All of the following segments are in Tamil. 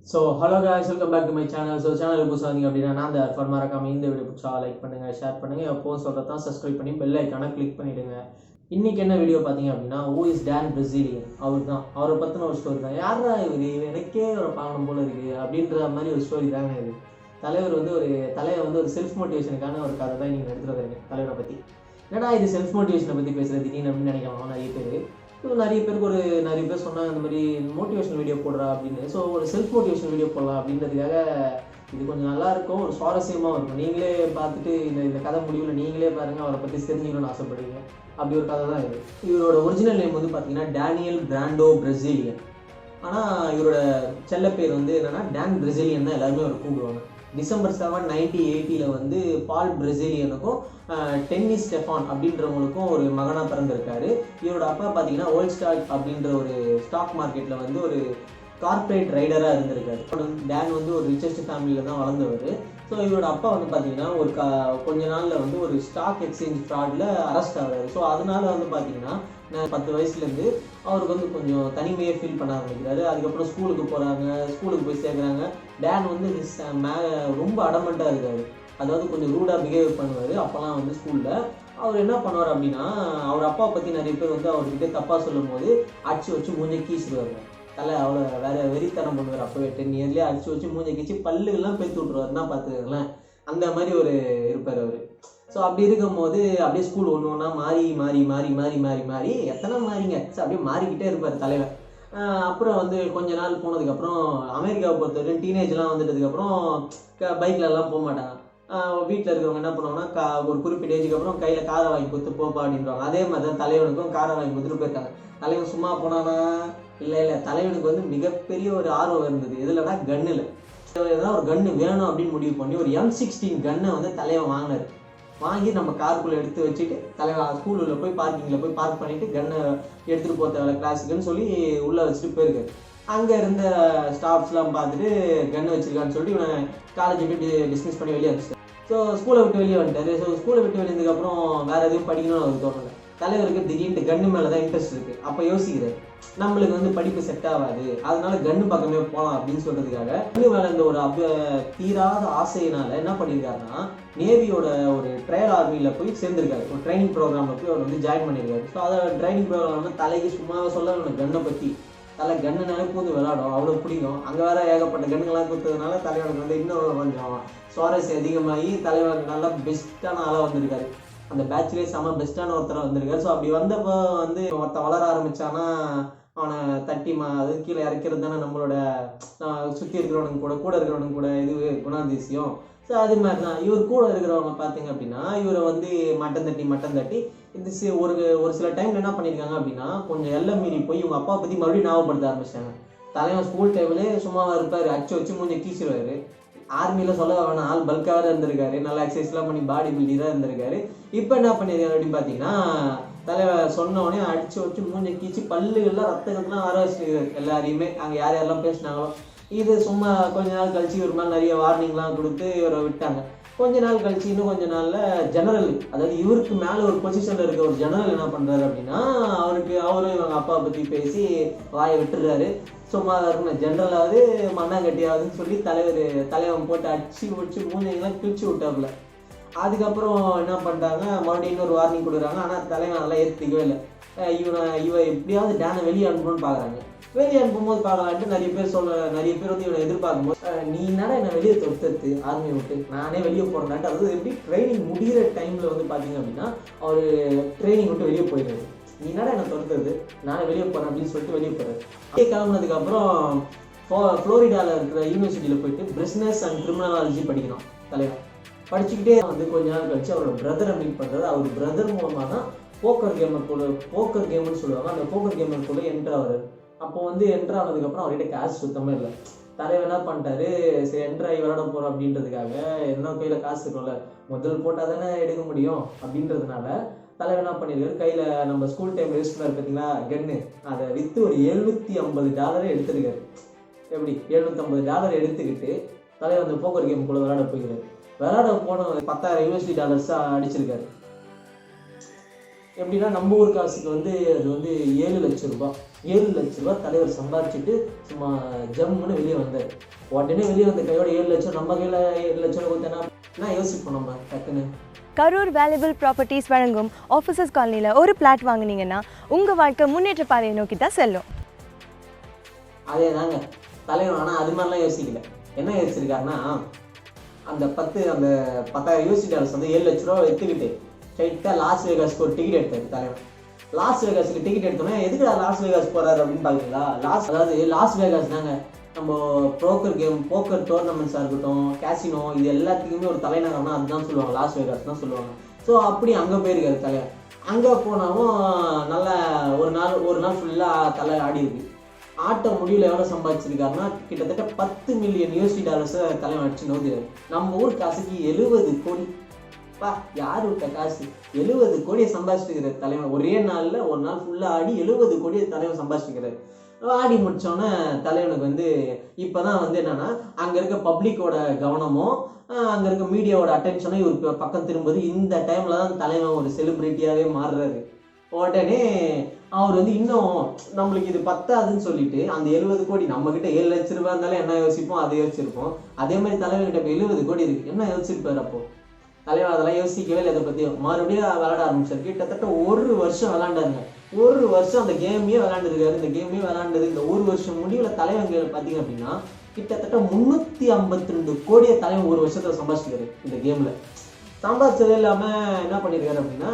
So hello guys, welcome back to my channel. So channel புதுசா வந்தீங்க அப்படினா நான் அந்த ஃபார் மறக்காம இந்த வீடியோ பிடிச்சா லைக் பண்ணுங்க, ஷேர் பண்ணுங்க, எப்பவும் சொல்றதா சப்ஸ்கிரைப் பண்ணி பெல் ஐகானை கிளிக் பண்ணிடுங்க. இன்னைக்கு என்ன வீடியோ பாத்தீங்க அப்படினா who is Dan Brazilian அவர்தான். அவரை பத்தின ஒரு ஸ்டோரி தான். யாரா இவரு, எனக்கே ஒரு பார்க்கணும் போல இருக்கு அப்படின்ற மாதிரி ஒரு ஸ்டோரி தாங்க இது. தலைவர் வந்து ஒரு செல்ஃப் மோட்டிவேஷனுக்கான ஒரு கதை தான் நீங்க எடுத்துட்டு வர்றீங்க தலைவரை பத்தி. என்னடா இது செல்ஃப் மோட்டிவேஷனை பத்தி பேசுறது திடீர்னு அப்படின்னு நினைக்கலாம் நிறைய பேருக்கு. நிறைய பேர் சொன்னாங்க இந்த மாதிரி மோட்டிவேஷனல் வீடியோ போடுறா அப்படின்னு. ஸோ ஒரு செல்ஃப் மோட்டிவேஷனல் வீடியோ போடலாம் அப்படின்றதுக்காக இது கொஞ்சம் நல்லா இருக்கும், ஒரு சுவாரஸ்யமாக இருக்கும். நீங்களே பார்த்துட்டு இந்த கதை முடிவில் நீங்களே பாருங்கள், அவரை பற்றி தெரிஞ்சுக்கணும்னு ஆசைப்படுவீங்க. அப்படி ஒரு கதை தான் இது. இவரோட ஒரிஜினல் நேம் வந்து பார்த்தீங்கன்னா டேனியல் பிராண்டோ பிரசிலியன். ஆனால் இவரோட செல்ல பேர் வந்து என்னென்னா டான் பிரசிலியன் தான் எல்லாருமே அவர் கூப்பிடுவாங்க. டிசம்பர் 7, 1980 வந்து பால் பிரசிலியனுக்கும் டென்னிஸ் ஸ்டெஃபான் அப்படின்றவங்களுக்கும் ஒரு மகனாக பிறந்திருக்காரு. இவரோட அப்பா பார்த்தீங்கன்னா ஓல்ட் ஸ்டாக் அப்படின்ற ஒரு ஸ்டாக் மார்க்கெட்டில் வந்து ஒரு கார்பரேட் ரைடராக இருந்திருக்காரு. டேன் வந்து ஒரு ரிச்சஸ்ட் ஃபேமிலியில் தான் வளர்ந்தவர். ஸோ இவரோட அப்பா வந்து பார்த்தீங்கன்னா ஒரு கொஞ்ச நாளில் வந்து ஒரு ஸ்டாக் எக்ஸ்சேஞ்ச் ஃப்ராடில் அரெஸ்ட் ஆகிறாரு. ஸோ அதனால வந்து பார்த்தீங்கன்னா 10 வயசுலேருந்து அவருக்கு வந்து கொஞ்சம் தனிமையை ஃபீல் பண்ண ஆரம்பிக்கிறாரு. அதுக்கப்புறம் ஸ்கூலுக்கு போய் சேர்க்குறாங்க. டேன் வந்து ரொம்ப அடமெண்ட்டாக இருக்காரு. அதாவது கொஞ்சம் ரூடாக பிஹேவ் பண்ணுவார். அப்போல்லாம் வந்து ஸ்கூலில் அவர் என்ன பண்ணுவார் அப்படின்னா, அவர் அப்பா பற்றி நிறைய பேர் வந்து அவர்கிட்ட தப்பாக சொல்லும் போது அடிச்சு வச்சு மூஞ்சை கீச்சிடுவாங்க. அவ்வளோ வெறித்தனம் பண்ணுவார். அப்போவே 10 இயர்லேயே அடிச்சு வச்சு மூஞ்சை கீச்சு பல்லுகள்லாம் பெருத்து விட்ருவாருன்னா பார்த்துக்கலாம். அந்த மாதிரி ஒரு இருப்பார் அவர். ஸோ அப்படி இருக்கும்போது அப்படியே ஸ்கூல் ஒன்று ஒன்றா மாறி எத்தனை மாறிங்க அப்படியே மாறிக்கிட்டே இருப்பார் தலைவர். அப்புறம் வந்து கொஞ்ச நாள் போனதுக்கப்புறம் அமெரிக்காவை பொறுத்தவரைக்கும் டீனேஜ்லாம் வந்துட்டதுக்கப்புறம் பைக்லலாம் போக மாட்டாங்க. வீட்டில் இருக்கிறவங்க என்ன பண்ணுவாங்கன்னா ஒரு குறிப்பிட்ட ஏஜுக்கு அப்புறம் கையில் காரை வாங்கி கொடுத்து போப்பா அப்படின்றாங்க. அதே மாதிரி தான் தலைவனுக்கும் காரை வாங்கி கொடுத்துட்டு போயிருக்காங்க. தலைவன் சும்மா போனானா இல்லை தலைவனுக்கு வந்து மிகப்பெரிய ஒரு ஆர்வம் இருந்தது. எதுலன்னா கன்னில். ஏதாவது ஒரு கன்று வேணும் அப்படின்னு முடிவு பண்ணி ஒரு M16 கன்னை வந்து தலைவன் வாங்கினார். வாங்கி நம்ம காருக்குள்ளே எடுத்து வச்சுட்டு தலைவர் ஸ்கூலில் போய் பார்க்கிங்கில் போய் பார்க் பண்ணிவிட்டு கன்னை எடுத்துகிட்டு போக தேவை கிளாஸுக்குன்னு சொல்லி உள்ளே வச்சுட்டு போயிருக்காரு. அங்கே இருந்த ஸ்டாஃப்ஸ்லாம் பார்த்துட்டு கன்று வச்சுருக்கான்னு சொல்லிட்டு இவனை காலேஜ் விட்டு டிஸ்மிஸ் பண்ணி வெளியே வச்சுட்டார். ஸோ ஸ்கூலை விட்டு வெளியே வந்துட்டார். ஸோ ஸ்கூலை விட்டு வெளியதுக்கப்புறம் வேறு எதுவும் படிக்கணும்னு அவருக்கு தோணலை. தலைவருக்கு திடீர்னு கன்று மேலே தான் இன்ட்ரெஸ்ட் இருக்குது. அப்போ யோசிக்கிறார், நம்மளுக்கு வந்து படிப்பு செட் ஆகாது, அதனால கன்று பக்கமே போகலாம் அப்படின்னு சொல்கிறதுக்காக கன்று மேலே இந்த ஒரு தீராத ஆசையினால என்ன பண்ணியிருக்காருன்னா நேவியோட ஒரு ட்ரையல் ஆர்மியில் போய் சேர்ந்துருக்காரு. ஒரு ட்ரைனிங் ப்ரோக்ராமில் போய் அவர் வந்து ஜாயின் பண்ணியிருக்காரு. ஸோ அதை ட்ரைனிங் ப்ரோக்ராம் வந்து தலைக்கு சும்மாவே சொல்ல கன்னை பற்றி கன்னுனாலே பூந்து விளையாடும், அவ்வளோ பிடிக்கும். அங்கே வேற ஏகப்பட்ட கன்னுங்கள்லாம் கொடுத்ததுனால தலைவனுக்கு வந்து இன்னும் கொஞ்சம் சுவாரஸ்யம் அதிகமாகி தலைவனுக்கு நல்லா பெஸ்ட்டான ஆளாக வந்திருக்காரு. அந்த பேட்ச்லேயே செம ஒருத்தராக வந்திருக்காரு. ஸோ அப்படி வந்தப்போ வந்து ஒருத்தன் வளர ஆரம்பித்தான்னா அவனை தட்டி அது கீழே இறக்கிறது தானே நம்மளோட சுற்றி இருக்கிறவனுக்கு கூட இருக்கிறவனுக்கு கூட இது குணாதிசயம். ஸோ அது மாதிரி தான் இவர் கூட இருக்கிறவங்க பார்த்தீங்க அப்படின்னா இவரை வந்து மட்டம் தட்டி இந்த ஒரு சில டைமில் என்ன பண்ணியிருக்காங்க அப்படின்னா கொஞ்சம் எல்லை மீறி போய் இவங்க அப்பா பற்றி மறுபடியும் ஞாபகப்படுத்த ஆரம்பிச்சிட்டாங்க. தலைவன் ஸ்கூல் டைம்லே சும்மாவாக இருப்பார், அச்சு வச்சு மூஞ்சி கீச்சிடுவார். ஆர்மியில் சொல்ல வேணாம், ஆள் பல்காக இருந்திருக்காரு, நல்லா எக்ஸசைஸ்லாம் பண்ணி பாடி பில்டராக இருந்திருக்காரு. இப்போ என்ன பண்ணியிருக்காரு அப்படின்னு பார்த்தீங்கன்னா தலைவர் சொன்னோடனே அடிச்சு வச்சு மூஞ்சை கீச்சு பல்லுகள்லாம் ரத்தங்கள்லாம் வர வச்சுருக்காரு எல்லாரையுமே. அங்கே யாரெல்லாம் பேசினாங்களோ இது சும்மா கொஞ்ச நாள் கழிச்சு இவர் மேலே நிறைய வார்னிங்லாம் கொடுத்து இவரை விட்டாங்க. கொஞ்ச நாள் கழிச்சு இன்னும் கொஞ்ச நாளில் ஜெனரல், அதாவது இவருக்கு மேலே ஒரு பொசிஷனில் இருக்க ஒரு ஜெனரல் என்ன பண்ணுறாரு அப்படின்னா அவரும் இவங்க அப்பா பற்றி பேசி வாயை விட்டுறாரு. சும்மா இருக்கணும் ஜென்ரலாவது மண்ணாங்கட்டியாவதுன்னு சொல்லி தலைவன் போட்டு அடிச்சு வச்சு மூஞ்செல்லாம் கிழிச்சு விட்டாப்புல. அதுக்கப்புறம் என்ன பண்ணிட்டாங்க, மறுபடியும் இன்னொரு வார்னிங் கொடுக்குறாங்க. ஆனால் தலைவன் அதெல்லாம் ஏற்றுக்கவே இல்லை. இவன் எப்படியாவது டேனை வெளியே அனுப்பணும்னு பார்க்குறாங்க. வெளியே அனுப்பும்போது பார்க்கலான்ட்டு நிறைய பேர் வந்து இவனை எதிர்பார்க்கும்போது நீ என்னடா என்னை வெளியே தொடுத்து ஆர்மியை விட்டு நானே வெளியே போகிறேன்ட்டு. அதாவது எப்படி ட்ரைனிங் முடிகிற டைமில் வந்து பார்த்தீங்க அப்படின்னா அவர் ட்ரைனிங் விட்டு வெளியே போயிடுறாரு. நீ என்னடா என்னை தொடுத்தது, நானே வெளியே போகிறேன் அப்படின்னு சொல்லிட்டு வெளியே போகிறாரு. வெளியே கிளம்புனதுக்கப்புறம் ஃப்ளோரிடாவில் இருக்கிற யூனிவர்சிட்டியில் போயிட்டு பிஸ்னஸ் அண்ட் கிரிமினாலஜி படிக்கணும் தலைவர். படிச்சுக்கிட்டே வந்து கொஞ்ச நாள் கழிச்சு அவரோட பிரதரை மீட் பண்ணுறது. அவர் பிரதர் மூலமாக தான் போக்கர் கேம்னு சொல்லுவாங்க. அந்த போக்கர் கேமருக்குள்ளே என்ட்ரு ஆகிறார். அப்போ வந்து என்ட்ரு ஆனதுக்கப்புறம் அவர்கிட்ட காசு சுத்தமாக இல்லை. தலைவர் என்ன பண்ணிட்டாரு, சரி என்ட்ரு ஆகி விளையாட போகிறோம் அப்படின்றதுக்காக என்ன கையில் காசு இருக்கும்ல, முதல் போட்டால் தானே எடுக்க முடியும் அப்படின்றதுனால தலைவர் என்ன பண்ணியிருக்காரு, கையில் நம்ம ஸ்கூல் டைம் யூஸ் பண்ணார் பார்த்தீங்களா கன்னு, அதை விற்று ஒரு $750 எடுத்துருக்காரு. எப்படி $750 எடுத்துக்கிட்டு தலைவர் அந்த போக்கர் கேமுக்குள்ளே விளையாட போயிருக்காரு. விளையாட போன $10,000 அடிச்சிருக்காரு. எப்படின்னா நம்ம ஊர் காசுக்கு வந்து அது வந்து 7 லட்சம் ரூபாய். 7 லட்ச ரூபா தலைவர் சம்பாதிச்சுட்டு சும்மா ஜம்முன்னு வெளியே வந்தார். உடனே வெளியே வந்த கையோட 7 லட்சம் நம்ம கையில் 7 லட்சம் கொடுத்தேன்னா யோசிப்போம் நம்ம டக்குன்னு. கரூர் வேல்யூபிள் ப்ராப்பர்ட்டிஸ் வழங்கும் ஆஃபீஸர்ஸ் காலனியில் ஒரு பிளாட் வாங்கினீங்கன்னா உங்கள் வாழ்க்கை முன்னேற்ற பாதையை நோக்கி தான் செல்லும். அதே தாங்க தலைவர். ஆனால் அது மாதிரிலாம் யோசிக்கல. என்ன யோசிச்சிருக்காருன்னா, அந்த 10,000 யூஎஸ் டாலர்ஸ் வந்து 7 லட்ச ரூபா எடுத்துக்கிட்டு ஸ்ட்ரைட்டாக லாஸ் வேகாஸ்க்கு ஒரு டிக்கெட் எடுத்தார் தலைவர். லாஸ் வேகாஸுக்கு டிக்கெட் எடுத்தோன்னே எதுக்கு லாஸ் வேகாஸ் போகிறாரு அப்படின்னு பார்க்குறீங்களா? லாஸ் வேகாஸ் தாங்க நம்ம ப்ரோக்கர் கேம், போக்கர் டோர்னமெண்ட்ஸாக இருக்கட்டும், கேசினோ, இது எல்லாத்துக்குமே ஒரு தலைநகரம்னா அதுதான் சொல்லுவாங்க, லாஸ் வேகாஸ் தான் சொல்லுவாங்க. ஸோ அப்படி அங்கே போயிருக்காரு தலைவர். அங்கே போனாலும் நல்லா ஒரு நாள் ஃபுல்லாக தலை ஆடி இருக்கு. ஆட்ட முடிவில் எவ்வளோ சம்பாதிச்சிருக்காருன்னா கிட்டத்தட்ட 10 மில்லியன் யூஎஸ்டி டாலர்ஸை தலைவன் அடிச்சு நோக்கிறாரு. நம்ம ஊர் காசுக்கு 70 கோடி. யார் விட்ட காசு? 70 கோடியை சம்பாதிச்சிருக்கிறார் தலைவன். ஒரே நாளில் ஒரு நாள் ஃபுல்லாக ஆடி 70 கோடியை தலைவன் சம்பாதிச்சிருக்கிறார். ஆடி முடிச்சோன்னே தலைவனுக்கு வந்து இப்போதான் வந்து என்னன்னா, அங்கே இருக்க பப்ளிக்கோட கவனமும் அங்கே இருக்க மீடியாவோட அட்டென்ஷனும் இவருக்கு பக்கம் திரும்புது. இந்த டைமில் தான் தலைவன் ஒரு செலிப்ரிட்டியாகவே மாறுறாரு. உடனே அவர் வந்து இன்னும் நம்மளுக்கு இது பத்தாதுன்னு சொல்லிட்டு அந்த 70 கோடி, நம்மக்கிட்ட 7 லட்ச ரூபாய் இருந்தாலும் என்ன யோசிப்போம், அதை யோசிச்சிருப்போம். அதே மாதிரி தலைவர்கிட்ட இப்போ 70 கோடி இருக்கு, என்ன யோசிச்சிருப்பார் அப்போ தலைவர்? அதெல்லாம் யோசிக்கவே இல்லை. இதை பற்றி மறுபடியும் விளையாட ஆரம்பிச்சார். கிட்டத்தட்ட 1 வருஷம் விளையாண்டாருங்க. 1 வருஷம் அந்த கேமையே விளையாண்டுருக்காரு. இந்த கேமையே விளையாண்டது இந்த 1 வருஷம் முடிவில் தலைவங்க பார்த்தீங்க அப்படின்னா கிட்டத்தட்ட 352 கோடியை தலைவன் 1 வருஷத்தில் சம்பாதிச்சிருக்காரு. இந்த கேமில் சம்பாதிச்சது இல்லாமல் என்ன பண்ணியிருக்காரு அப்படின்னா,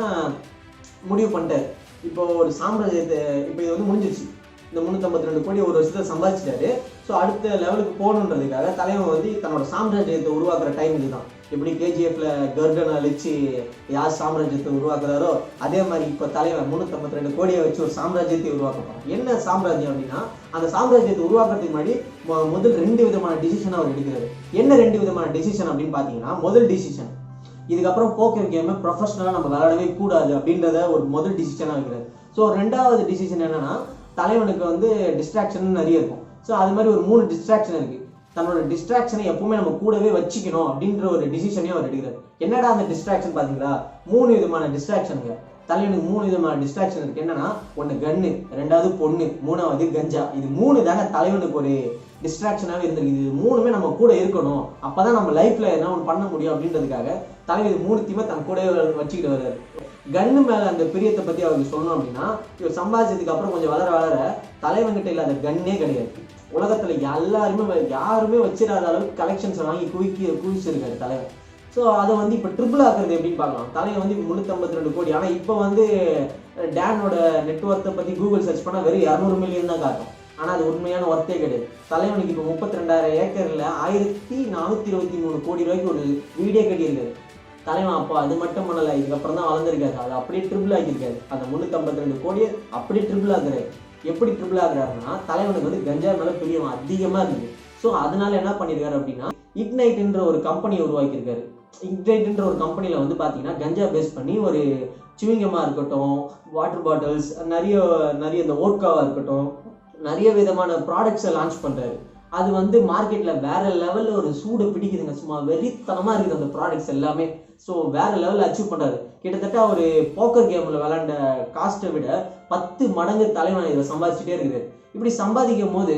முடிவு பண்ணிட்டார் இப்போ ஒரு சாம்ராஜ்யத்தை, இப்போ இது வந்து முடிஞ்சிருச்சு. இந்த 352 கோடி 1 வருஷத்தை சம்பாதிச்சிட்டாரு. ஸோ அடுத்த லெவலுக்கு போகணுன்றதுக்காக தலைவன் வந்து தன்னோட சாம்ராஜ்யத்தை உருவாக்குற டைம் இதுதான். எப்படி கேஜிஎஃப்ல கர்டனை அழிச்சு யார் சாம்ராஜ்யத்தை உருவாக்குறாரோ அதே மாதிரி இப்போ தலைவன் 352 கோடியை வச்சு ஒரு சாம்ராஜ்யத்தை உருவாக்கணும். என்ன சாம்ராஜ்யம் அப்படின்னா, அந்த சாம்ராஜ்யத்தை உருவாக்குறதுக்கு முன்னாடி முதல் 2 விதமான டிசிஷன் அவர் எடுக்கிறாரு. என்ன 2 விதமான டிசிஷன் அப்படின்னு பார்த்தீங்கன்னா, முதல் டிசிஷன், இதுக்கப்புறம் போக்கர் கேமை ப்ரொஃபஷனலாக நம்ம விளையாடவே கூடாது அப்படின்றத ஒரு முதல் டிசிஷனாக இருக்கிறார். ஸோ 2வது டிசிஷன் என்னன்னா, தலைவனுக்கு வந்து டிஸ்ட்ராக்ஷன் நிறைய இருக்கும். ஸோ அது மாதிரி ஒரு 3 டிஸ்ட்ராக்ஷன் இருக்கு. தன்னோட டிஸ்ட்ராக்ஷனை எப்பவுமே நம்ம கூடவே வச்சுக்கணும் அப்படின்ற ஒரு டிசிஷனையும் அவர் எடுக்கிறார். என்னடா அந்த டிஸ்ட்ராக்ஷன் பார்த்தீங்களா? 3 விதமான டிஸ்ட்ராக்ஷனுங்க. தலைவனுக்கு 3 விதமான டிஸ்ட்ராக்ஷன் இருக்கு. என்னன்னா, 1 கன்னு, 2வது பொண்ணு, 3வது கஞ்சா. இது 3 தாங்க தலைவனுக்கு ஒரு டிஸ்ட்ராக்ஷனாகவே இருந்திருக்கு. இது 3மே நம்ம கூட இருக்கணும், அப்பதான் நம்ம லைஃப்ல என்ன ஒன்று பண்ண முடியும் அப்படின்றதுக்காக தலைவர் இது 3த்தையுமே தன் கூடவே வச்சுக்கிட்டு வர்றாரு. கன்னு மேல அந்த பிரியத்தை பத்தி அவருக்கு சொல்லணும் அப்படின்னா, இவர் சம்பாதிச்சதுக்கு அப்புறம் கொஞ்சம் வளர வளர தலைவன்கிட்ட இல்லாத கன்னே கிடையாது. உலகத்துல யாருமே வச்சிடாத அளவுக்கு கலெக்ஷன்ஸ் வாங்கி குவிச்சிருக்காரு தலைவர். ஸோ அதை வந்து இப்போ ட்ரிபிள் ஆக்குறது எப்படின்னு பார்க்கலாம். தலைவர் வந்து 352 கோடி. ஆனால் இப்போ வந்து டேனோட நெட்ஒர்த்தை பற்றி கூகுள் சர்ச் பண்ணால் வெறும் 200 மில்லியன் தான் காட்டும். ஆனால் அது உண்மையான ஒர்த்தே கிடையாது. தலைவனுக்கு இப்போ 32,000 ஏக்கரில் 1,423 கோடி ரூபாய்க்கு ஒரு வீடே கட்டியிருக்காரு தலைவன். அப்போ அது மட்டும் பண்ணலை, இதுக்கப்புறம் தான் வளர்ந்துருக்காரு. அது அப்படியே ட்ரிபிள் ஆக்கியிருக்காரு. அந்த 352 கோடியை அப்படியே ட்ரிபிள் ஆகுறாரு. எப்படி ட்ரிபிள் ஆகுறாருன்னா, தலைவனுக்கு வந்து கஞ்சா மேலே பிரியம் அதிகமாக இருந்தது. ஸோ அதனால என்ன பண்ணியிருக்காரு அப்படின்னா, இக்னைட்ன்ற ஒரு கம்பெனியை உருவாக்கியிருக்காரு. இக்னைட்ன்ற ஒரு கம்பெனியில் வந்து பார்த்தீங்கன்னா கஞ்சா பேஸ் பண்ணி ஒரு சிவிங்கமாக இருக்கட்டும், வாட்டர் பாட்டில்ஸ், நிறைய இந்த ஓட்காவாக இருக்கட்டும், நிறைய விதமான ப்ராடக்ட்ஸை லான்ச் பண்ணுறாரு. அது வந்து மார்க்கெட்டில் வேற லெவலில் ஒரு சூடை பிடிக்குதுங்க. சும்மா வெறித்தனமாக இருக்குது அந்த ப்ராடக்ட்ஸ் எல்லாமே. ஸோ வேற லெவலில் அச்சீவ் பண்ணுறாரு. கிட்டத்தட்ட ஒரு போக்கர் கேமில் விளையாண்ட காஸ்ட்டை விட 10 மடங்கு தலைவன் இதை சம்பாதிச்சுட்டே இருக்குது. இப்படி சம்பாதிக்கும் போது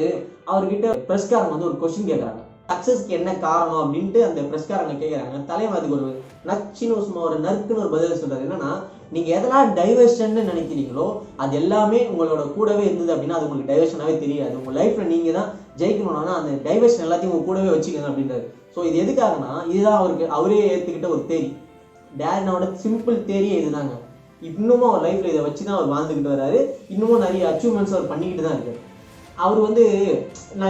அவர்கிட்ட பிரஸ்காரங்க வந்து ஒரு கொஸ்டின் கேட்குறாங்க, சக்ஸஸ்க்கு என்ன காரணம் அப்படின்ட்டு அந்த பிரஸ்காரங்க கேட்குறாங்க. தலைவன் அதுக்கு ஒரு நச்சுன்னு சும்மா ஒரு நறுக்குன்னு ஒரு பதில் சொல்றாரு. என்னன்னா, நீங்க எதெல்லாம் டைவர்ஷன் நினைக்கிறீங்களோ அது எல்லாமே உங்களோட கூடவே இருந்தது அப்படின்னா அது உங்களுக்கு டைவர்ஷனாவே தெரியாது. உங்க லைஃப்ல நீங்க தான் ஜெயிக்கணும்னா அந்த டைவர்ஷன் எல்லாத்தையும் உங்க கூடவே வச்சுக்கணும் அப்படின்றாரு. ஸோ இது எதுக்காகனா, இதுதான் அவரே ஏற்றுக்கிட்ட ஒரு தேரி. டேனோட சிம்பிள் தேரியே இதுதாங்க. இன்னமும் அவர் லைஃப்ல இதை வச்சு தான் அவர் வாழ்ந்துக்கிட்டு வர்றாரு. இன்னமும் நிறைய அச்சீவ்மெண்ட்ஸ் அவர் பண்ணிக்கிட்டு தான் இருக்காரு. அவர் வந்து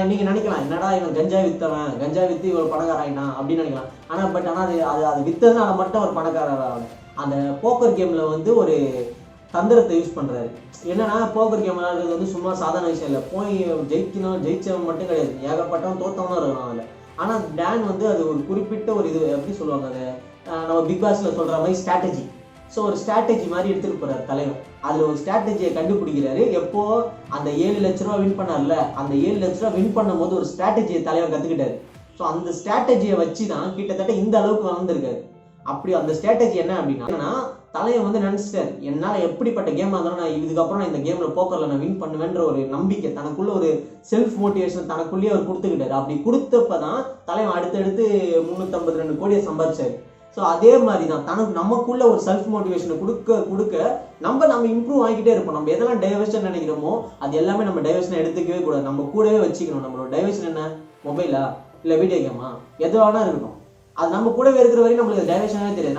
நீங்க நினைக்கலாம், என்னடா இவன் கஞ்சா வித்து இவர் பணக்காராயிட்டான் அப்படின்னு நினைக்கலாம். ஆனால் அது வித்ததுனால மட்டும் அவர் பணக்காரர். அந்த போக்கர் கேம்ல வந்து ஒரு தந்திரத்தை யூஸ் பண்றாரு. என்னன்னா, போக்கர் கேம் விளையாடுறது வந்து சும்மா சாதாரண விஷயம் இல்லை. போய் ஜெயிச்சவன் மட்டும் கிடையாது, ஏகப்பட்டவன் தோத்தவனும் இருக்கணும் அதில். ஆனால் டேன் வந்து அது ஒரு குறிப்பிட்ட ஒரு இது எப்படி சொல்லுவாங்க, அதை நம்ம பிக் பாஸ்ல சொல்ற மாதிரி ஸ்ட்ராட்டஜி. ஸோ ஒரு ஸ்ட்ராட்டஜி மாதிரி எடுத்துகிட்டு போகிறார் தலைவர். அதில் ஒரு ஸ்ட்ராட்டஜியை கண்டுபிடிக்கிறாரு. எப்போ அந்த 7 லட்ச ரூபா வின் பண்ணார்ல, அந்த 7 லட்ச ரூபா வின் பண்ணும்போது ஒரு ஸ்ட்ராட்டஜியை தலைவர் கற்றுக்கிட்டாரு. ஸோ அந்த ஸ்ட்ராட்டஜியை வச்சு தான் கிட்டத்தட்ட இந்த அளவுக்கு வளர்ந்துருக்காரு. அப்படி அந்த ஸ்ட்ராட்டஜி என்ன அப்படின்னா, தலைவன் வந்து நினைச்சிட்டாரு என்னால் எப்படிப்பட்ட கேமாக இருந்தாலும் நான் இதுக்கப்புறம் நான் இந்த கேமில் போக்கரில் நான் வின் பண்ணுவேன்ற ஒரு நம்பிக்கை தனக்குள்ள ஒரு செல்ஃப் மோட்டிவேஷன் தனக்குள்ளேயே அவர் கொடுத்துக்கிட்டாரு. அப்படி கொடுத்தப்ப தான் தலைவன் அடுத்தடுத்து 352 கோடியை சம்பாதிச்சாரு. ஸோ அதே மாதிரி தான் நமக்குள்ள ஒரு செல்ஃப் மோட்டிவேஷனை கொடுக்க நம்ம இம்ப்ரூவ் ஆகிக்கிட்டே இருப்போம். நம்ம எதெல்லாம் டைவர்ஷன் நினைக்கிறோமோ அது எல்லாமே நம்ம டைவர்ஷனை எடுத்துக்கவே கூடாது. நம்ம கூடவே வச்சுக்கணும். நம்மளோட டைவர்ஷன் என்ன, மொபைலா இல்லை வீடியோ கேமா, எது வேணா இருக்கணும். அது நம்ம கூடவே இருக்கிற வரைக்கும் நம்மளுக்கு டைவர்ஷனே தெரியாது.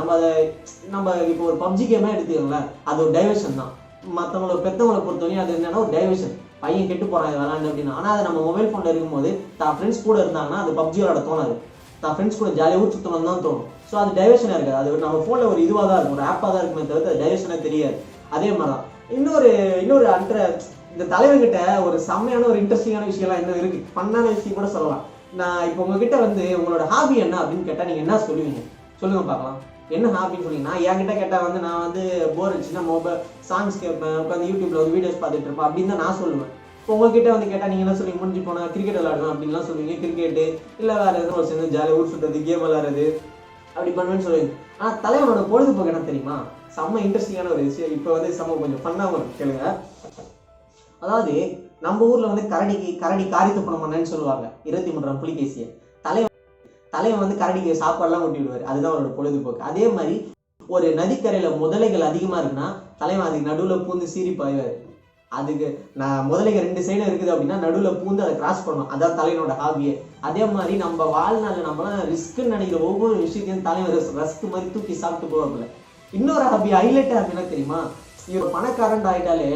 நம்ம இப்போ ஒரு பப்ஜி கேமே எடுத்துக்கோங்களேன், அது ஒரு டைவர்ஷன் தான். மற்றவங்களை பெற்றவங்களை பொறுத்தவரையும் அது என்னன்னா ஒரு டைவர்ஷன். பையன் கெட்டு போறாங்க விளாண்டு அப்படின்னா. ஆனால் அது நம்ம மொபைல் ஃபோனில் இருக்கும்போது தான் ஃப்ரெண்ட்ஸ் கூட இருந்தாங்கன்னா அது பப்ஜி விளாட தோணாது. தான் ஃப்ரெண்ட்ஸ் கூட ஜாலியாக ஊர் சுற்றணும் தான் தோணும். ஸோ அது டைவர்ஷனாக இருக்காது. அது நம்ம ஃபோனில் ஒரு இதுவாக தான் இருக்கும், ஒரு ஆப்பாக தான் இருக்குமே தவிர்த்து அது டைவர்ஷனாக தெரியாது. அதே மாதிரி தான் இன்னொரு இந்த தலைவர்கிட்ட ஒரு செம்மையான ஒரு இன்ட்ரெஸ்டிங்கான விஷயம்லாம் என்ன இருக்கு, ஃபன்னான விஷயம் கூட சொல்லலாம். நான் இப்போ உங்ககிட்ட வந்து உங்களோட ஹாபி என்ன அப்படின்னு கேட்டால் நீங்கள் என்ன சொல்லுவீங்க? சொல்லுங்க பார்க்கலாம். என்ன ஹாபின்னு சொன்னீங்கன்னா, என்கிட்ட கேட்டால் வந்து நான் வந்து போர் அடிச்சுன்னா மொபைல் சாங்ஸ் கேட்பேன், உட்காந்து யூடியூப்ல ஒரு வீடியோஸ் பார்த்துட்டு இருப்பேன் அப்படின்னு தான் நான் சொல்லுவேன். இப்போ உங்ககிட்ட வந்து கேட்டால் நீங்கள் என்ன சொல்லுவீங்க? முடிஞ்சு போனால் கிரிக்கெட் விளையாடுவேன் அப்படின்லாம் சொல்லுவீங்க. கிரிக்கெட்டு இல்லை வேறு எதுவும் சேர்ந்து ஜாலியாக ஊர் சுற்றுறது, கேம் விளையாடுறது அப்படி பண்ணுவேன்னு சொல்லுவீங்க. ஆனால் தலைவனோட பொழுதுபோக்கு என்ன தெரியுமா? செம்ம இன்ட்ரெஸ்டிங்கான ஒரு விஷயம். இப்போ வந்து கொஞ்சம் ஃபன்னாக ஒரு கேளுங்க. அதாவது நம்ம ஊர்ல வந்து கரடி காரி துப்பணம் பண்ணேன்னு சொல்லுவாங்க, 23ஆம் புலிகேசியை. தலைவன் வந்து கரடிக்கு சாப்பாடுலாம் ஊட்டி விடுவார். அதுதான் அவரோட பொழுதுபோக்கு. அதே மாதிரி ஒரு நதிக்கரையில முதலைகள் அதிகமா இருக்குன்னா தலைவன் அதுக்கு நடுவில் பூந்து சீறி பாய்வார். அதுக்கு முதலைகள் 2 சைடும் இருக்குது அப்படின்னா நடுவில் பூந்து அதை கிராஸ் பண்ணணும். அதான் தலைவனோட ஹாபியே. அதே மாதிரி நம்ம வாழ்நாளில் நம்மளாம் ரிஸ்க்குன்னு நினைக்கிற ஒவ்வொரு விஷயத்தையும் தலைவன் ரஸ்க் மாதிரி தூக்கி சாப்பிட்டு போவாப்புல. இன்னொரு ஹாபி, ஹைலைட் ஹாபின்னா தெரியுமா? இவர் பணக்காரன் ஆகிட்டாலே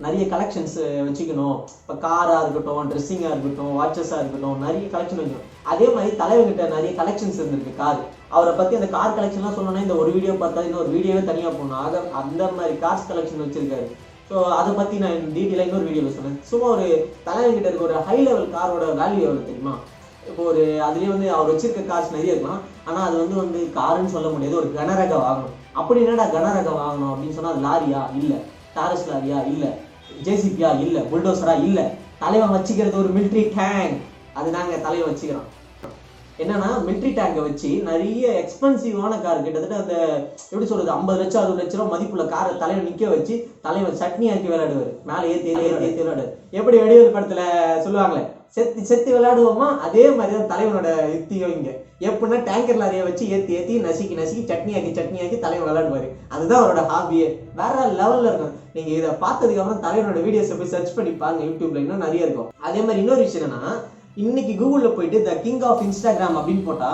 நிறைய கலெக்ஷன்ஸ் வச்சுக்கணும். இப்போ காராக இருக்கட்டும், ட்ரெஸ்ஸிங்காக இருக்கட்டும், வாட்சஸாக இருக்கட்டும், நிறைய கலெக்ஷன் வைக்கணும். அதே மாதிரி தலைவர்கிட்ட நிறைய கலெக்ஷன்ஸ் இருந்திருக்கு. கார், அவரை பற்றி அந்த கார் கலெக்ஷன்லாம் சொல்லணும்னா இந்த ஒரு வீடியோ பார்த்தா இன்னொரு வீடியோவே தனியாக போகணும். அந்த மாதிரி கார்ஸ் கலெக்ஷன் வச்சிருக்காரு. ஸோ அதை பற்றி நான் டீட்டெயிலாக இன்னொரு வீடியோவில் சொன்னேன். சும்மா ஒரு தலைவர்கிட்ட இருக்க ஒரு ஹை லெவல் காரோட வேல்யூ எவ்வளோ தெரியுமா? இப்போ ஒரு அதுலேயே வந்து அவர் வச்சிருக்க கார்ஸ் நிறைய இருக்கலாம். ஆனால் அது வந்து காருன்னு சொல்ல முடியாது, ஒரு கனரக வாகனம். அப்படி என்னடா கனரக வாகனம் அப்படின்னு சொன்னால் லாரியா இல்லை, டாரஸ் லாரியா இல்லை, ஜேசிபியா இல்லை, புல்டோசரா இல்லை. தலைவன் வச்சுக்கிறது ஒரு மிலிட்ரி டேங்க். அது நாங்கள் தலைவன் வச்சுக்கிறோம். என்னன்னா மிலிட்ரி டேங்கை வச்சு நிறைய எக்ஸ்பென்சிவான கார், கிட்டத்தட்ட அந்த எப்படி சொல்றது 50 லட்சம் 60 லட்ச ரூபா மதிப்புள்ள காரை தலைவன் நிற்க வச்சு தலைவன் சட்னி ஆக்கி விளையாடுவார். மேலே ஏற்றி விளையாடுவார். எப்படி வடிவேல் படத்துல சொல்லுவாங்களே, செத்து விளையாடுவோமா, அதே மாதிரி தான் தலைவனோட யுக்தியோ இங்க. எப்படின்னா டேங்கர் லாரியை வச்சு ஏற்றி நசுக்கி சட்னி ஆக்கி தலைவன் விளையாடுவாரு. அதுதான் அவரோட ஹாபியே. வேற லெவல்ல இருக்கும். நீங்க இதை பார்த்ததுக்கு அப்புறம் தலைவனோட வீடியோஸை போய் சர்ச் பண்ணி பாருங்க, யூடியூப்ல இன்னும் நிறைய இருக்கும். அதே மாதிரி இன்னொரு விஷயம் என்னன்னா, இன்னைக்கு கூகுள்ல போயிட்டு த கிங் ஆஃப் இன்ஸ்டாகிராம் அப்படின்னு போட்டா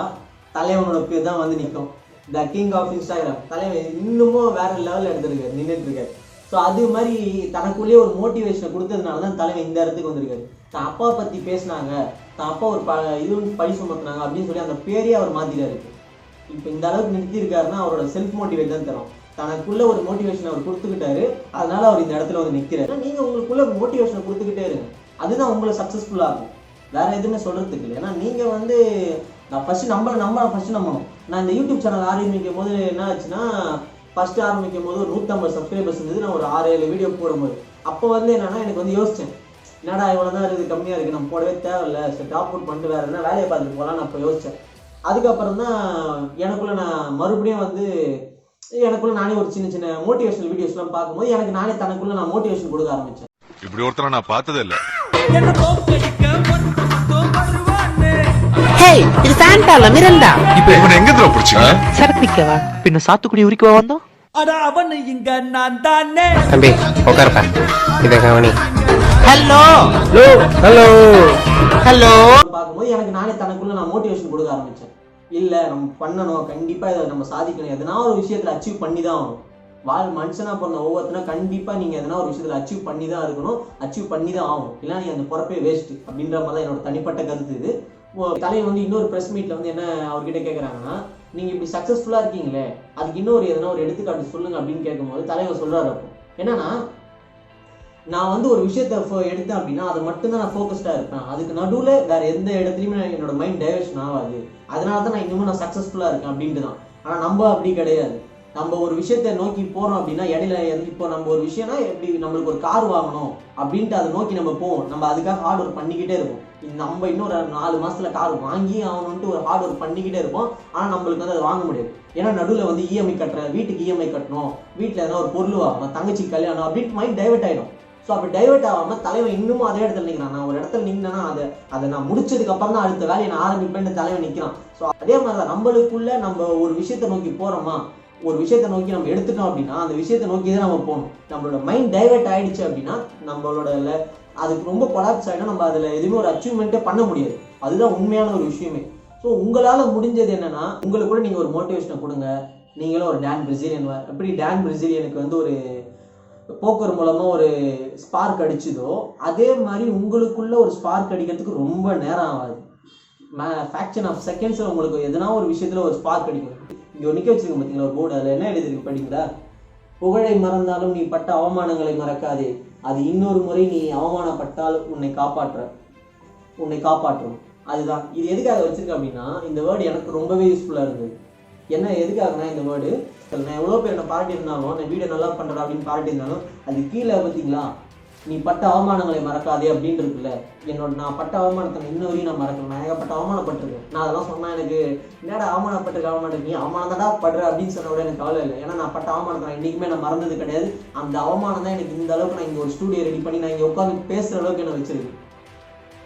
தலைவனோட பேர் தான் வந்து நிற்கும். The king of Instagram. தலைவன் இன்னமும் வேற லெவலில் நின்றுட்டு இருக்காரு. ஸோ அது மாதிரி தனக்குள்ளேயே ஒரு மோட்டிவேஷனை கொடுத்ததுனால தான் தலைவன் இந்த இடத்துக்கு வந்திருக்காரு. தான் அப்பா பற்றி பேசினாங்க, தான் அப்பா ஒரு பழி சுமத்துனாங்க அப்படின்னு சொல்லி அந்த பேரே அவர் மாற்றிட்டாரு. இப்போ இந்த அளவுக்கு நிறுத்தியிருக்காருன்னா அவரோட செல்ஃப் மோட்டிவேட் தான் தரும். தனக்குள்ள ஒரு மோட்டிவேஷன் அவர் கொடுத்துக்கிட்டாரு, அதனால அவர் இந்த இடத்துல வந்து நிற்கிறாரு. நீங்கள் உங்களுக்குள்ள மோட்டிவேஷனை கொடுத்துக்கிட்டே இருங்க, அதுதான் உங்களை சக்ஸஸ்ஃபுல்லாக இருக்கும். வேற எதுவுமே சொல்றதுக்கு இல்லை. ஏன்னா நீங்க வந்து நான் ஃபர்ஸ்ட் நம்பணும். நான் இந்த யூடியூப் சேனல் ஆரம்பிக்கும் போது என்ன ஆச்சுன்னா, ஃபர்ஸ்ட் ஆரம்பிக்கும் போது ஒரு 150 சப்ஸ்கிரைபர்ஸ் இருந்தது. நான் ஒரு 6-7 வீடியோ போடும்போது அப்போ வந்து என்னன்னா எனக்கு வந்து யோசிச்சேன், என்னடா இவ்வளோதான் இருக்குது, கம்மியாக இருக்குது, நம்ம போடவே தேவையில்லை, சரி டாப் அவுட் பண்ணிட்டு வேற என்ன வேலையை பார்த்துட்டு போகலாம் நான் இப்போ யோசித்தேன். அதுக்கப்புறம் தான் எனக்குள்ள நான் மறுபடியும் வந்து எனக்குள்ள நானே ஒரு சின்ன மோட்டிவேஷனல் வீடியோஸ்லாம் பார்க்கும்போது எனக்கு நானே தனக்குள்ள நான் மோட்டிவேஷன் கொடுக்க ஆரம்பித்தேன். இப்படி ஒருத்தரை நான் பார்த்ததே இல்லை. ஹேய், இது சாண்டால மிரண்டா. இப்போ இவனை எங்க தர பிடிச்சீங்க? சரப்பிக்கவா பின்ன சாத்துக்குடி உரிக்கவா வந்தோம்? அட அவன் இங்க நான் தானே. தம்பி உட்காருப்பா, இதை கவனி. ஹலோ பார்க்கும்போது எனக்கு நானே தனக்குள்ள நான் மோட்டிவேஷன் கொடுக்க ஆரம்பித்தேன். இல்லை நம்ம பண்ணணும், கண்டிப்பாக இதை நம்ம சாதிக்கணும், எதனா ஒரு விஷயத்தில் அச்சீவ் பண்ணி தான் ஆகணும். மனுஷனா பிறந்த ஒவ்வொருத்தரும் கண்டிப்பாக நீங்கள் எதனா ஒரு விஷயத்தில் அச்சீவ் பண்ணி தான் இருக்கணும், அச்சீவ் பண்ணி தான் ஆகணும், இல்லை நீங்கள் அந்த பொறப்பே வேஸ்ட்டு அப்படின்ற மாதிரி தான் என்னோட தனிப்பட்ட கருத்து இது. தலைவர் வந்து இன்னொரு ப்ரெஸ் மீட்டில் வந்து என்ன அவர்கிட்ட கேட்குறாங்கன்னா, நீங்கள் இப்படி சக்ஸஸ்ஃபுல்லாக இருக்கீங்களே அதுக்கு இன்னொரு எதனா ஒரு எடுத்துக்காட்டு சொல்லுங்க அப்படின்னு கேட்கும்போது தலைவர் சொல்கிறாரு. அப்போ என்னன்னா, நான் வந்து ஒரு விஷயத்த எடுத்தேன் அப்படின்னா அதை மட்டும்தான் நான் ஃபோக்கஸ்டாக இருப்பேன், அதுக்கு நடுவில் வேறு எந்த இடத்துலையுமே என்னோட மைண்ட் டைவர்ஷன் ஆகாது, அதனால தான் நான் இன்னமும் நான் சக்ஸஸ்ஃபுல்லாக இருக்கேன் அப்படின்ட்டு தான். ஆனால் நம்ம அப்படி கிடையாது. நம்ம ஒரு விஷயத்தை நோக்கி போகிறோம் அப்படின்னா இடையில இப்போ நம்ம ஒரு விஷயம்னா எப்படி நம்மளுக்கு ஒரு கார் வாங்கணும் அப்படின்ட்டு அதை நோக்கி நம்ம போவோம். நம்ம அதுக்காக ஹார்ட் ஒர்க் பண்ணிக்கிட்டே இருப்போம். நம்ம இன்னொரு 4 மாசத்துல கார் வாங்கி ஆகணும்ட்டு ஒரு ஹார்ட் ஒர்க் பண்ணிக்கிட்டே இருப்போம். ஆனால் நம்மளுக்கு வந்து அதை வாங்க முடியாது. ஏன்னா நடுவில் வந்து இஎம்ஐ கட்டுற, வீட்டுக்கு இஎம்ஐ கட்டணும், வீட்டில் எதனா ஒரு பொருள் வாங்கணும், தங்கச்சி கல்யாணம் அப்படின்ட்டு மைண்ட் டைவெர்ட் ஆகிடும். ஸோ அப்படி டைவெர்ட் ஆகாமல் தலைவன் இன்னமும் அதே இடத்துல நிற்கிறான். நான் ஒரு இடத்துல நிற்கிறேன்னா அதை நான் முடிச்சதுக்கு அப்புறம் தான் அடுத்த வேலையை நான் ஆரம்பிப்பேன்னு தலைவன் நிற்கிறான். ஸோ அதே மாதிரி தான் நம்மளுக்குள்ள நம்ம ஒரு விஷயத்தை நோக்கி போகிறோமா, ஒரு விஷயத்தை நோக்கி நம்ம எடுத்துட்டோம் அப்படின்னா அந்த விஷயத்தை நோக்கி தான் நம்ம போகணும். நம்மளோட மைண்ட் டைவெர்ட் ஆகிடுச்சு அப்படின்னா நம்மளோட அதுக்கு ரொம்ப கொலாப்ஸ் ஆகிடும். நம்ம அதில் எதுவுமே ஒரு அச்சீவ்மெண்ட்டே பண்ண முடியாது. அதுதான் உண்மையான ஒரு விஷயமே. ஸோ உங்களால் முடிஞ்சது என்னென்னா, உங்களுக்கு கூட நீங்கள் ஒரு மோட்டிவேஷனை கொடுங்க. நீங்களும் ஒரு டான் பிரெசிலியன், எப்படி டான் பிரெசிலியனுக்கு வந்து ஒரு போக்கர் மூலமாக ஒரு ஸ்பார்க் அடிச்சுதோ அதே மாதிரி உங்களுக்குள்ள ஒரு ஸ்பார்க் அடிக்கிறதுக்கு ரொம்ப நேரம் ஆகாது. ஃபிராக்ஷன் ஆஃப் செகண்ட்ஸில் உங்களுக்கு எதனா ஒரு விஷயத்தில் ஒரு ஸ்பார்க் அடிக்கும். இங்கே நிற்க வச்சுருக்க பார்த்தீங்களா ஒரு போர்டு, அதில் என்ன எழுதிருக்கு படிங்களா? புகழை மறந்தாலும் நீ பட்ட அவமானங்களை மறக்காதே, அது இன்னொரு முறை நீ அவமானப்பட்டால் உன்னை காப்பாற்றும். அதுதான் இது. எதுக்காக வச்சிருக்கேன் அப்படின்னா, இந்த வேர்டு எனக்கு ரொம்பவே யூஸ்ஃபுல்லாக இருந்தது. என்ன எதுக்காகனா, இந்த வேர்டு நான் எவ்வளோ பேர் என்னை பாராட்டியிருந்தாலும், நான் வீடியோ நல்லா பண்ணுறேன் அப்படின்னு பாராட்டியிருந்தாலும், அது கீழே பார்த்தீங்களா, நீ பட்ட அவமானங்களை மறக்காதே அப்படின்னு இருக்குல்ல. நான் பட்ட அவமானத்தை இன்ன வரையும் நான் மறக்கணும். நான் ஏகப்பட்ட அவமானப்பட்டிருக்கேன். நான் அதெல்லாம் சொன்னால் எனக்கு என்னடா அவமானப்பட்டிருக்க, நீ அவமானம் தான்டா படுற அப்படின்னு சொன்ன விட எனக்கு கவலை இல்லை. ஏன்னா நான் பட்ட அவமானத்தை நான் என்றைக்குமே நான் மறந்தது கிடையாது. அந்த அவமானம் தான் எனக்கு இந்த அளவுக்கு நான் இங்கே ஒரு ஸ்டூடியோ ரெடி பண்ணி நான் இங்கே உட்காந்து பேசுகிற அளவுக்கு என்ன வச்சிருக்கு.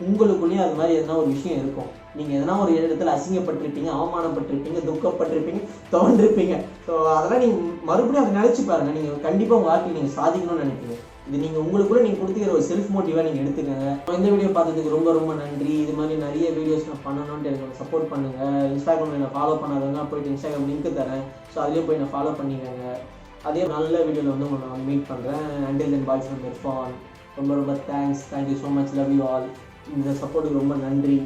உங்களுக்குள்ளேயும் அது மாதிரி எதனா ஒரு விஷயம் இருக்கும். நீங்கள் எதனா ஒரு இடத்துல அசிங்கப்பட்டிருப்பீங்க, அவமானப்பட்டிருப்பீங்க, துக்கப்பட்டிருப்பீங்க, தோன்றிருப்பீங்க. ஸோ அதெல்லாம் நீங்கள் மறுபடியும் அதை நினச்சி பாருங்கள். நீங்கள் கண்டிப்பாக உங்கள் வாழ்க்கையில் நீங்கள் சாதிக்கணும்னு நினைப்பீங்க. இது நீங்கள் உங்களுக்குள்ளே நீங்கள் கொடுத்துக்கிற ஒரு செல்ஃப் மோட்டிவாக நீங்கள் எடுத்துக்கோங்க. இந்த வீடியோ பார்த்ததுக்கு ரொம்ப ரொம்ப நன்றி. இது மாதிரி நிறைய வீடியோஸ் நான் பண்ணணும்னு எனக்கு சப்போர்ட் பண்ணுங்கள். இன்ஸ்டாகிராமில் நான் ஃபாலோ பண்ணாதவங்க போய்ட்டு இன்ஸ்டாகிராம் லிங்க்கு தரேன். ஸோ அதுலேயும் போய் நான் ஃபாலோ பண்ணிக்கோங்க. அதே நல்ல வீடியோவில் வந்து உங்களை நான் மீட் பண்ணுறேன். Until then boys from Irfan. ரொம்ப ரொம்ப thanks. Thank you so much. Love you all. இந்த சப்போர்ட்டுக்கு ரொம்ப நன்றி.